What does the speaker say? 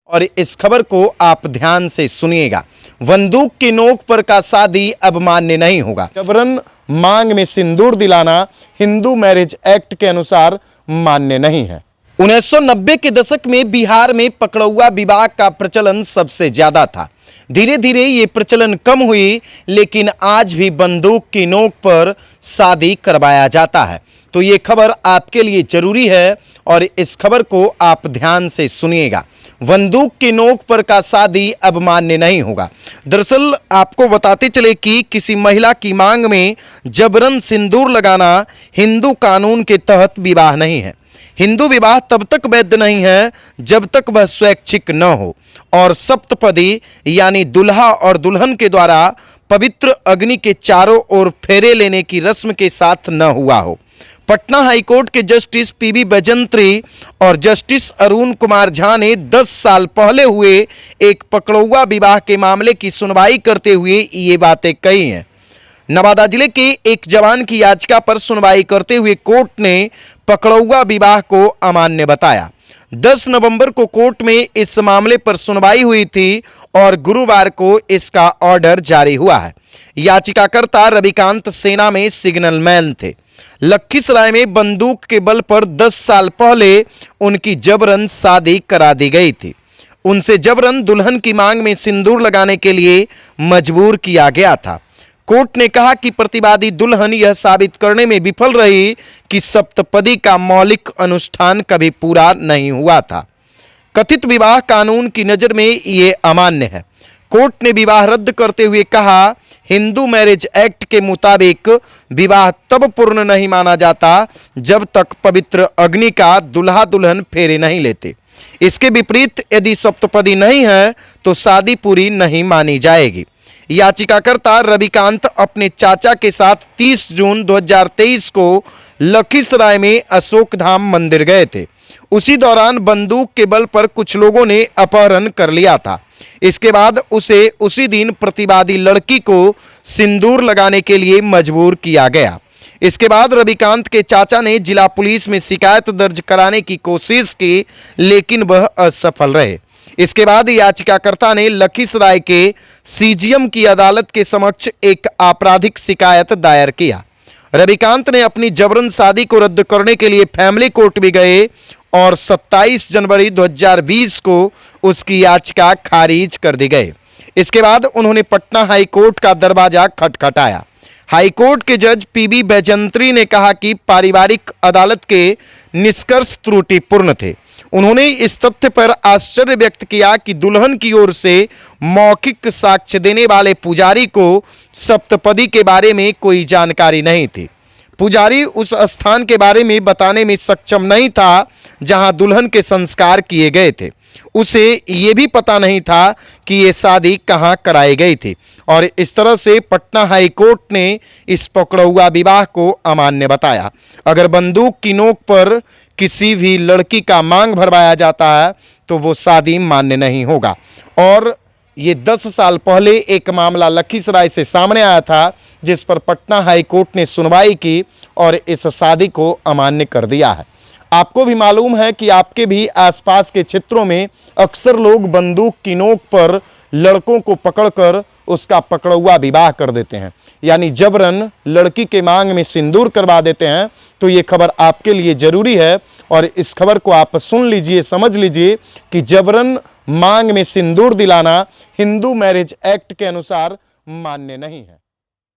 और इस खबर को आप ध्यान से सुनिएगा। बंदूक की नोक पर का शादी अब मान्य नहीं होगा। जबरन मांग में सिंदूर दिलाना हिंदू मैरिज एक्ट के अनुसार मान्य नहीं है। 1990 के दशक में बिहार में पकड़ौआ विवाह का प्रचलन सबसे ज्यादा था। धीरे धीरे ये प्रचलन कम हुई, लेकिन आज भी बंदूक की नोक पर शादी करवाया जाता है। तो ये खबर आपके लिए जरूरी है और इस खबर को आप ध्यान से सुनिएगा। बंदूक की नोक पर का शादी अब मान्य नहीं होगा। दरअसल आपको बताते चले कि किसी महिला की मांग में जबरन सिंदूर लगाना हिंदू कानून के तहत विवाह नहीं है। हिंदू विवाह तब तक वैध नहीं है जब तक वह स्वैच्छिक न हो और सप्तपदी यानी दुल्हा और दुल्हन के द्वारा पवित्र अग्नि के चारों ओर फेरे लेने की रस्म के साथ न हुआ हो। पटना हाईकोर्ट के जस्टिस पीबी बैजंत्री और जस्टिस अरुण कुमार झा ने 10 साल पहले हुए एक पकड़ौआ विवाह के मामले की सुनवाई करते हुए ये बातें कही हैं। नवादा जिले के एक जवान की याचिका पर सुनवाई करते हुए कोर्ट ने पकड़ौआ विवाह को अमान्य बताया। 10 नवंबर को कोर्ट में इस मामले पर सुनवाई हुई थी और गुरुवार को इसका ऑर्डर जारी हुआ है। याचिकाकर्ता रविकांत सेना में सिग्नल मैन थे। लखीसराय में बंदूक के बल पर 10 साल पहले उनकी जबरन शादी करा दी गई थी। उनसे जबरन दुल्हन की मांग में सिंदूर लगाने के लिए मजबूर किया गया था। कोर्ट ने कहा कि प्रतिवादी दुल्हन यह साबित करने में विफल रही कि सप्तपदी का मौलिक अनुष्ठान कभी पूरा नहीं हुआ था। कथित विवाह कानून की नज़र में ये अमान्य है। कोर्ट ने विवाह रद्द करते हुए कहा, हिंदू मैरिज एक्ट के मुताबिक विवाह तब पूर्ण नहीं माना जाता जब तक पवित्र अग्नि का दुल्हा दुल्हन फेरे नहीं लेते। इसके विपरीत यदि सप्तपदी नहीं है तो शादी पूरी नहीं मानी जाएगी। याचिकाकर्ता रविकांत अपने चाचा के साथ 30 जून 2023 को लखीसराय में अशोकधाम मंदिर गए थे। उसी दौरान बंदूक के बल पर कुछ लोगों ने अपहरण कर लिया था। इसके बाद उसे उसी दिन प्रतिवादी लड़की को सिंदूर लगाने के लिए मजबूर किया गया। इसके बाद रविकांत के चाचा ने जिला पुलिस में शिकायत दर्ज कराने की कोशिश की, लेकिन वह असफल रहे। इसके बाद याचिकाकर्ता ने लखीसराय के सीजीएम की अदालत के समक्ष एक आपराधिक शिकायत दायर किया। रविकांत ने अपनी जबरन शादी को रद्द करने के लिए फैमिली कोर्ट भी गए और 27 जनवरी 2020 को उसकी याचिका खारिज कर दी गई। इसके बाद उन्होंने पटना हाई कोर्ट का दरवाजा खटखटाया। हाईकोर्ट के जज पीबी बैजंत्री ने कहा कि पारिवारिक अदालत के निष्कर्ष त्रुटिपूर्ण थे। उन्होंने इस तथ्य पर आश्चर्य व्यक्त किया कि दुल्हन की ओर से मौखिक साक्ष्य देने वाले पुजारी को सप्तपदी के बारे में कोई जानकारी नहीं थी। पुजारी उस स्थान के बारे में बताने में सक्षम नहीं था जहां दुल्हन के संस्कार किए गए थे। उसे ये भी पता नहीं था कि ये शादी कहां कराई गई थी और इस तरह से पटना हाई कोर्ट ने इस पकड़ौआ विवाह को अमान्य बताया। अगर बंदूक की नोक पर किसी भी लड़की का मांग भरवाया जाता है तो वो शादी मान्य नहीं होगा। और ये 10 साल पहले एक मामला लखीसराय से सामने आया था जिस पर पटना हाई कोर्ट ने सुनवाई की और इस शादी को अमान्य कर दिया है। आपको भी मालूम है कि आपके भी आसपास के क्षेत्रों में अक्सर लोग बंदूक की नोक पर लड़कों को पकड़कर उसका पकड़ौआ विवाह कर देते हैं, यानी जबरन लड़की के मांग में सिंदूर करवा देते हैं। तो ये खबर आपके लिए ज़रूरी है और इस खबर को आप सुन लीजिए, समझ लीजिए कि जबरन मांग में सिंदूर दिलाना हिंदू मैरिज एक्ट के अनुसार मान्य नहीं है।